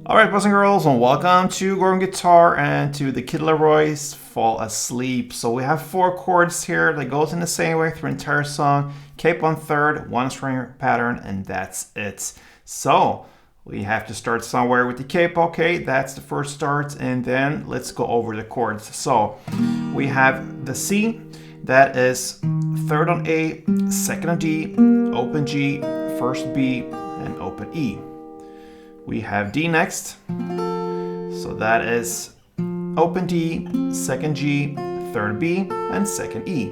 Alright, boys and girls, and welcome to Growing Guitar and to the Kid LAROI's Fall Asleep. So we have 4 chords here that goes in the same way through the entire song. Capo on third, 1 string pattern, and that's it. So we have to start somewhere with the capo. Okay, that's the first start, and then let's go over the chords. So we have the C, that is third on A, second on D, open G, first B, and open E. We have D next, so that is open D, second G, third B, and second E.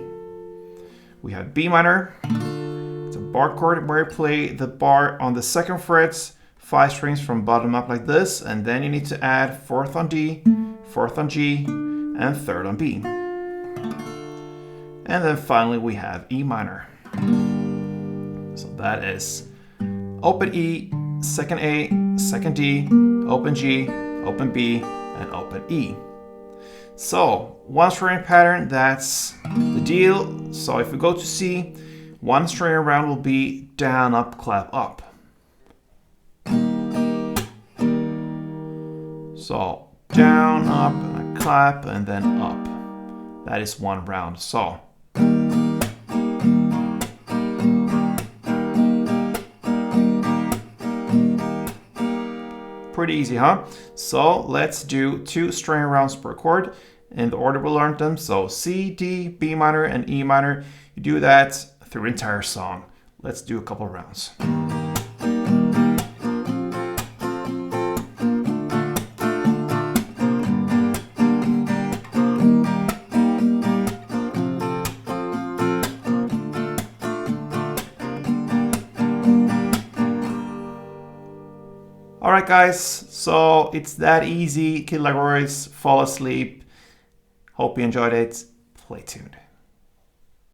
We have B minor, it's a bar chord where you play the bar on the second fret, 5 strings from bottom up like this, and then you need to add 4th on D, 4th on G, and 3rd on B. And then finally we have E minor. So that is open E, second A, second D, open G, open B, and open E. So 1 string pattern, that's the deal. So if we go to C, 1 string around will be down, up, clap, up. So down, up, and a clap, and then up. That is 1 round. So pretty easy, huh? So let's do 2 string rounds per chord in the order we learned them. So C, D, B minor, and E minor. You do that through the entire song. Let's do a couple of rounds. Alright guys, so it's that easy. Kid LAROI's Fall Asleep. Hope you enjoyed it. Play tuned.